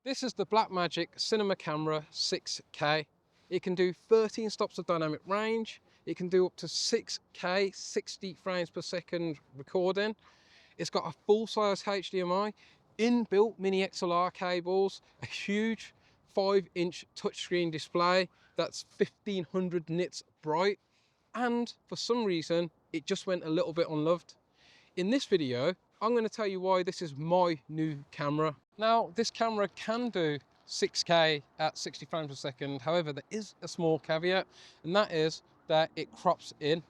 This is the Blackmagic Cinema Camera 6K. It can do 13 stops of dynamic range. It can do up to 6K, 60 frames per second recording. It's got a full-size HDMI, inbuilt mini XLR cables, a huge 5-inch touchscreen display that's 1500 nits bright, and for some reason, it just went a little bit unloved. In this video, I'm going to tell you why this is my new camera. Now, this camera can do 6K at 60 frames per second. However, there is a small caveat, and that is that it crops in.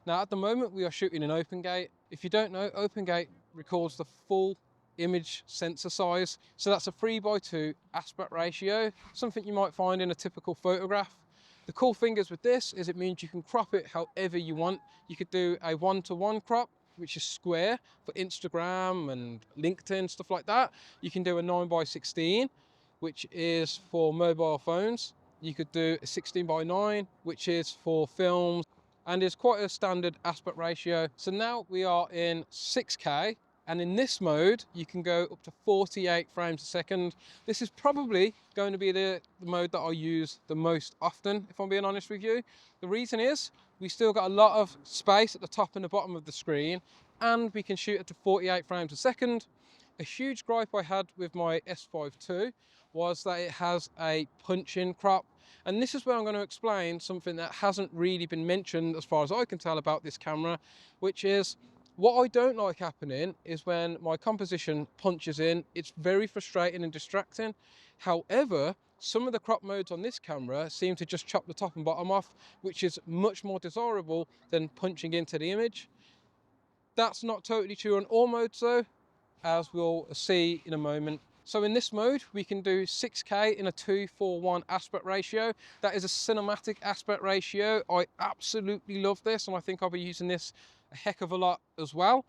Now, at the moment, we are shooting in OpenGate. If you don't know, OpenGate records the full image sensor size. So that's a 3:2 aspect ratio, something you might find in a typical photograph. The cool thing is with this is it means you can crop it however you want. You could do a 1:1 crop, which is square for Instagram and LinkedIn, stuff like that. You can do a 9:16, which is for mobile phones. You could do a 16:9, which is for films, and is quite a standard aspect ratio. So now we are in 6K, and in this mode, you can go up to 48 frames a second. This is probably going to be the mode that I use the most often, if I'm being honest with you. The reason is, we still got a lot of space at the top and the bottom of the screen, and we can shoot at to 48 frames a second. A huge gripe I had with my S5 II was that it has a punch-in crop. And this is where I'm going to explain something that hasn't really been mentioned as far as I can tell about this camera, which is what I don't like happening is when my composition punches in, it's very frustrating and distracting. However, some of the crop modes on this camera seem to just chop the top and bottom off, which is much more desirable than punching into the image. That's not totally true on all modes though, as we'll see in a moment. So in this mode, we can do 6K in a 2:1 aspect ratio. That is a cinematic aspect ratio. I absolutely love this, and I think I'll be using this a heck of a lot as well.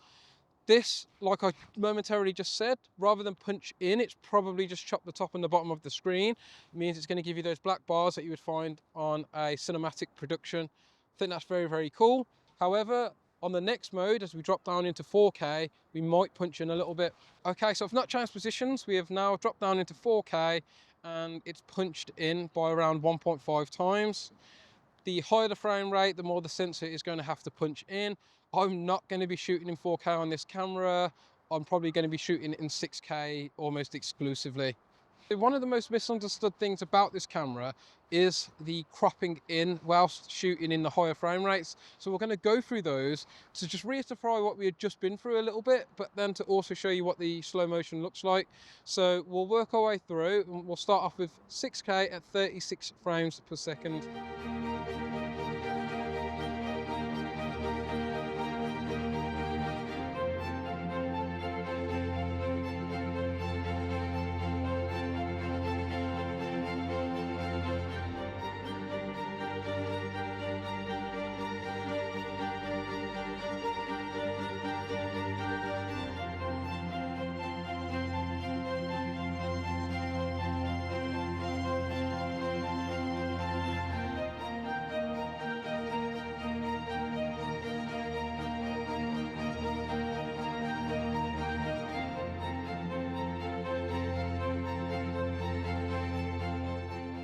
This, like I momentarily just said, rather than punch in, it's probably just chop the top and the bottom of the screen. It means it's going to give you those black bars that you would find on a cinematic production. I think that's very, very cool. However, on the next mode, as we drop down into 4K, we might punch in a little bit. Okay, so I've not changed positions. We have now dropped down into 4K, and it's punched in by around 1.5 times. The higher the frame rate, the more the sensor is going to have to punch in. I'm not going to be shooting in 4K on this camera. I'm probably going to be shooting in 6K almost exclusively. One of the most misunderstood things about this camera is the cropping in whilst shooting in the higher frame rates. So we're going to go through those to just reiterate what we had just been through a little bit, but then to also show you what the slow motion looks like. So we'll work our way through, and we'll start off with 6K at 36 frames per second.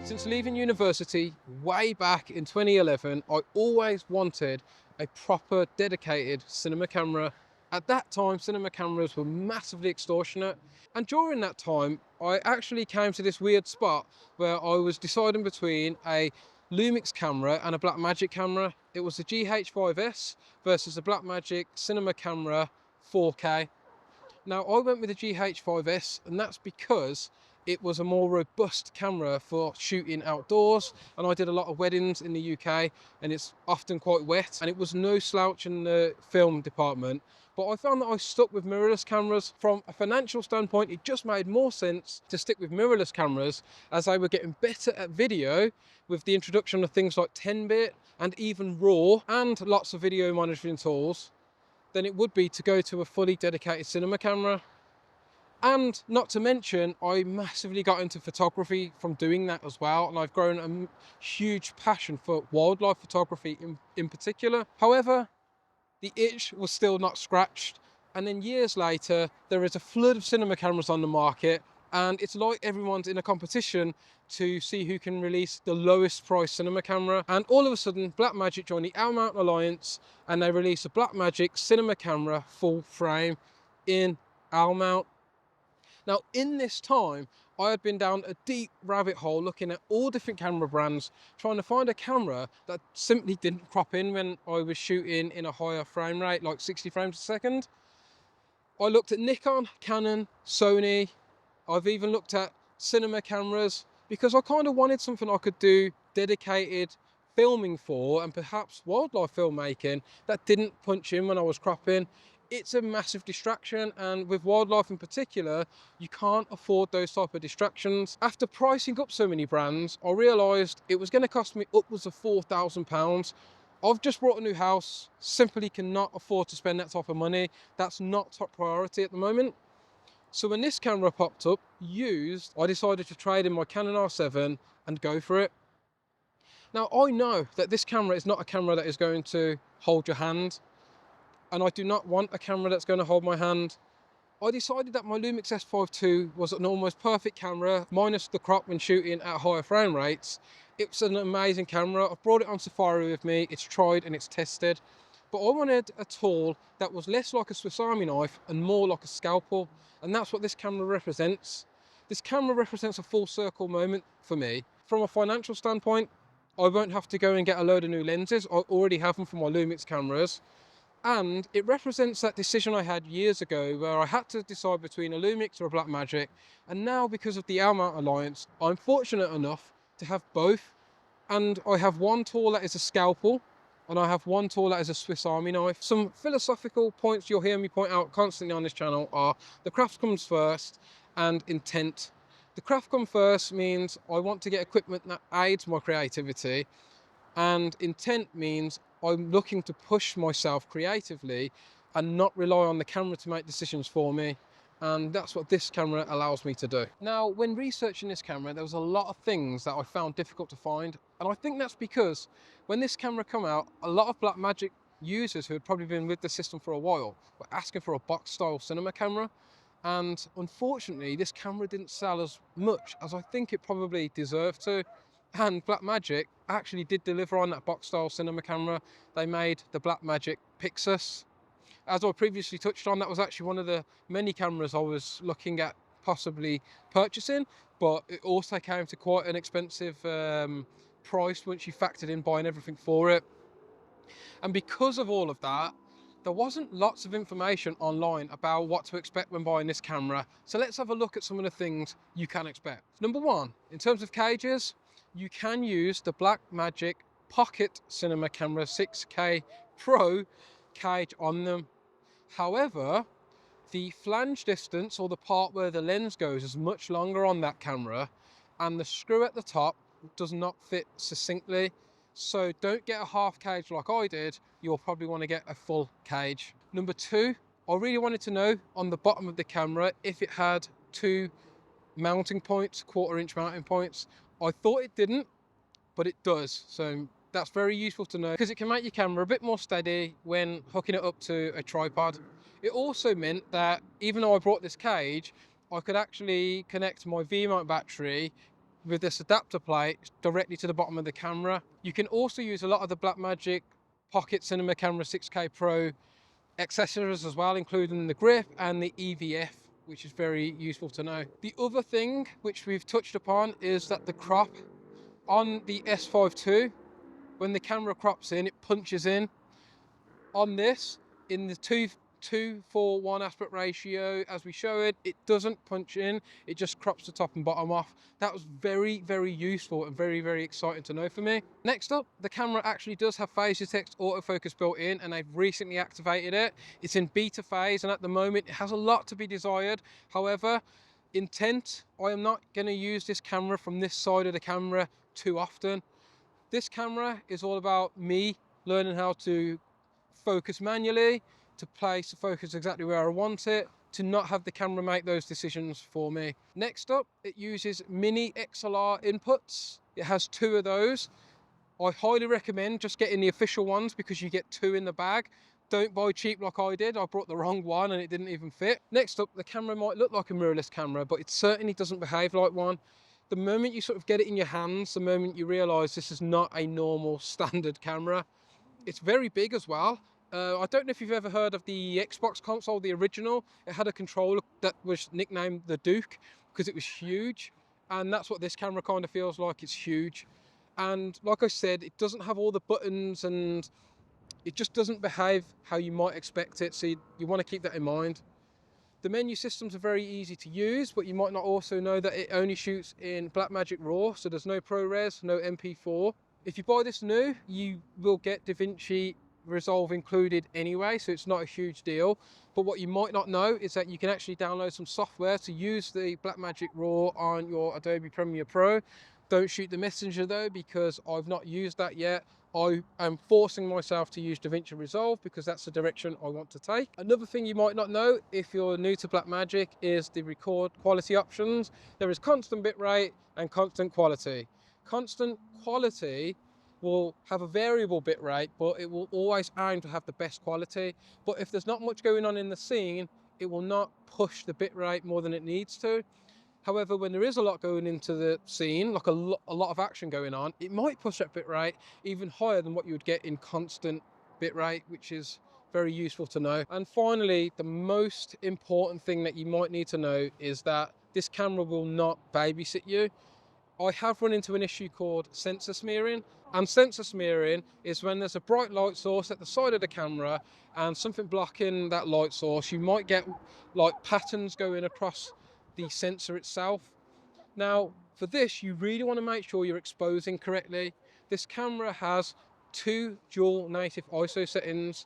Since leaving university way back in 2011, I always wanted a proper dedicated cinema camera. At that time, cinema cameras were massively extortionate. And during that time, I actually came to this weird spot where I was deciding between a Lumix camera and a Blackmagic camera. It was the G.A.S versus the Blackmagic Cinema Camera 4K. Now, I went with the G.A.S, and that's because it was a more robust camera for shooting outdoors, and I did a lot of weddings in the UK, and it's often quite wet, and it was no slouch in the film department. But I found that I stuck with mirrorless cameras. From a financial standpoint, it just made more sense to stick with mirrorless cameras, as they were getting better at video with the introduction of things like 10-bit and even RAW and lots of video monitoring tools, than it would be to go to a fully dedicated cinema camera. And not to mention, I massively got into photography from doing that as well, and I've grown a huge passion for wildlife photography in particular. However, the itch was still not scratched, and then years later, there is a flood of cinema cameras on the market, And it's like everyone's in a competition to see who can release the lowest price cinema camera. And all of a sudden, Blackmagic joined the L Mount Alliance and they released a Blackmagic Cinema Camera full frame in L Mount. Now, in this time, I had been down a deep rabbit hole looking at all different camera brands, trying to find a camera that simply didn't crop in when I was shooting in a higher frame rate, like 60 frames a second. I looked at Nikon, Canon, Sony. I've even looked at cinema cameras because I kind of wanted something I could do dedicated filming for, and perhaps wildlife filmmaking that didn't punch in when I was cropping. It's a massive distraction, and with wildlife in particular, you can't afford those type of distractions. After pricing up so many brands, I realised it was going to cost me upwards of £4,000. I've just bought a new house, simply cannot afford to spend that type of money. That's not top priority at the moment. So when this camera popped up, used, I decided to trade in my Canon R7 and go for it. Now, I know that this camera is not a camera that is going to hold your hand, and I do not want a camera that's going to hold my hand. I decided that my Lumix S5 II was an almost perfect camera, minus the crop when shooting at higher frame rates. It's an amazing camera. I've brought it on safari with me. It's tried and it's tested. But I wanted a tool that was less like a Swiss Army knife and more like a scalpel. And that's what this camera represents. This camera represents a full circle moment for me. From a financial standpoint, I won't have to go and get a load of new lenses. I already have them for my Lumix cameras. And it represents that decision I had years ago where I had to decide between a Lumix or a Blackmagic. And now, because of the L Mount Alliance, I'm fortunate enough to have both. And I have one tool that is a scalpel, and I have one tool that is a Swiss Army knife. Some philosophical points you'll hear me point out constantly on this channel are the craft comes first and intent. The craft come first means I want to get equipment that aids my creativity, and intent means I'm looking to push myself creatively and not rely on the camera to make decisions for me. And that's what this camera allows me to do. Now, when researching this camera, there was a lot of things that I found difficult to find. And I think that's because when this camera came out, a lot of Blackmagic users who had probably been with the system for a while were asking for a box style cinema camera. And unfortunately, this camera didn't sell as much as I think it probably deserved to. And Blackmagic actually did deliver on that box style cinema camera. They made the Blackmagic Pyxis. As I previously touched on, that was actually one of the many cameras I was looking at possibly purchasing, but it also came to quite an expensive price once you factored in buying everything for it. And because of all of that, there wasn't lots of information online about what to expect when buying this camera. So let's have a look at some of the things you can expect. Number one, in terms of cages, you can use the Blackmagic Pocket Cinema Camera 6K Pro cage on them. However, the flange distance, or the part where the lens goes, is much longer on that camera, and the screw at the top does not fit succinctly. So don't get a half cage like I did, you'll probably want to get a full cage. Number two, I really wanted to know on the bottom of the camera if it had two mounting points, 1/4 inch mounting points. I thought it didn't, but it does. So that's very useful to know because it can make your camera a bit more steady when hooking it up to a tripod. It also meant that even though I brought this cage, I could actually connect my V-mount battery with this adapter plate directly to the bottom of the camera. You can also use a lot of the Blackmagic Pocket Cinema Camera 6K Pro accessories as well, including the grip and the EVF, which is very useful to know. The other thing which we've touched upon is that the crop on the S5 II, when the camera crops in, it punches in. On this, in the 2:1 aspect ratio, as we show it, it doesn't punch in, it just crops the top and bottom off. That was very, very useful and very, very exciting to know for me. Next up, the camera actually does have phase detect autofocus built in, and they've recently activated it. It's in beta phase, and at the moment, it has a lot to be desired. However, intent, I am not going to use this camera from this side of the camera too often. This camera is all about me learning how to focus manually, to place the focus exactly where I want it, to not have the camera make those decisions for me. Next up, it uses mini XLR inputs. It has 2 of those. I highly recommend just getting the official ones because you get 2 in the bag. Don't buy cheap like I did. I brought the wrong one and it didn't even fit. Next up, the camera might look like a mirrorless camera, but it certainly doesn't behave like one. The moment you sort of get it in your hands, the moment you realize this is not a normal standard camera. It's very big as well. I don't know if you've ever heard of the Xbox console, the original. It had a controller that was nicknamed the Duke because it was huge. And that's what this camera kind of feels like. It's huge. And like I said, it doesn't have all the buttons and it just doesn't behave how you might expect it. So you want to keep that in mind. The menu systems are very easy to use, but you might not also know that it only shoots in Blackmagic RAW, so there's no ProRes, no MP4. If you buy this new, you will get DaVinci Resolve included anyway, so it's not a huge deal. But what you might not know is that you can actually download some software to use the Blackmagic RAW on your Adobe Premiere Pro. Don't shoot the messenger though, because I've not used that yet. I am forcing myself to use DaVinci Resolve because that's the direction I want to take. Another thing you might not know if you're new to Blackmagic is the record quality options. There is constant bitrate and constant quality. Constant quality will have a variable bitrate, but it will always aim to have the best quality. But if there's not much going on in the scene, it will not push the bitrate more than it needs to. However, when there is a lot going into the scene, like a lot of action going on, it might push that bitrate even higher than what you would get in constant bitrate, which is very useful to know. And finally, the most important thing that you might need to know is that this camera will not babysit you. I have run into an issue called sensor smearing, and sensor smearing is when there's a bright light source at the side of the camera and something blocking that light source. You might get like patterns going across the sensor itself. Now, for this, you really want to make sure you're exposing correctly. This camera has two dual native ISO settings,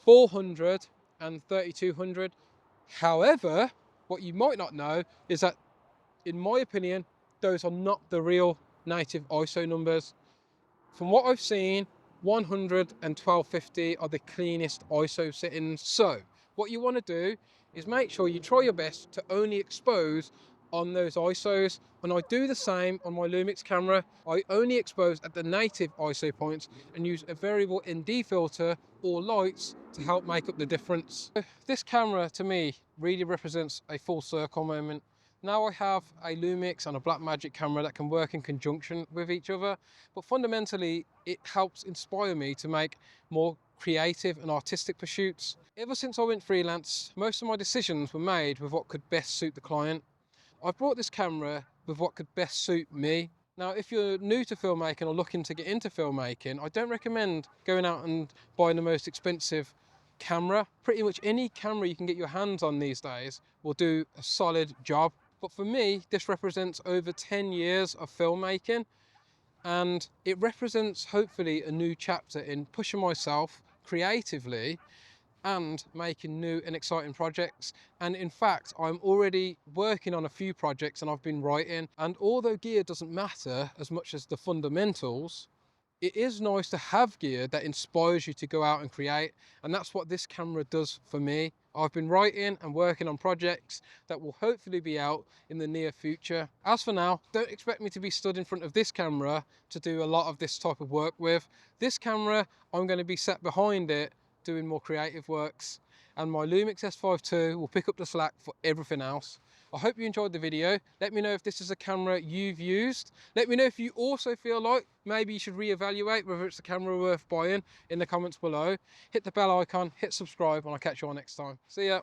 400 and 3200. However, what you might not know is that, in my opinion, those are not the real native ISO numbers. From what I've seen, 100 and 1250 are the cleanest ISO settings. So what you want to do is make sure you try your best to only expose on those ISOs. And I do the same on my Lumix camera. I only expose at the native ISO points and use a variable ND filter or lights to help make up the difference. This camera to me really represents a full circle moment. Now I have a Lumix and a Blackmagic camera that can work in conjunction with each other, but fundamentally it helps inspire me to make more creative and artistic pursuits. Ever since I went freelance, most of my decisions were made with what could best suit the client. I've brought this camera with what could best suit me. Now, if you're new to filmmaking or looking to get into filmmaking, I don't recommend going out and buying the most expensive camera. Pretty much any camera you can get your hands on these days will do a solid job. But for me, this represents over 10 years of filmmaking, and it represents hopefully a new chapter in pushing myself creatively and making new and exciting projects. And in fact, I'm already working on a few projects and I've been writing. And although gear doesn't matter as much as the fundamentals, it is nice to have gear that inspires you to go out and create, and that's what this camera does for me. I've been writing and working on projects that will hopefully be out in the near future. As for now, don't expect me to be stood in front of this camera to do a lot of this type of work with. This camera, I'm going to be sat behind it doing more creative works, and my Lumix S5 II will pick up the slack for everything else. I hope you enjoyed the video. Let me know if this is a camera you've used. Let me know if you also feel like maybe you should reevaluate whether it's a camera worth buying in the comments below. Hit the bell icon, hit subscribe, and I'll catch you all next time. See ya.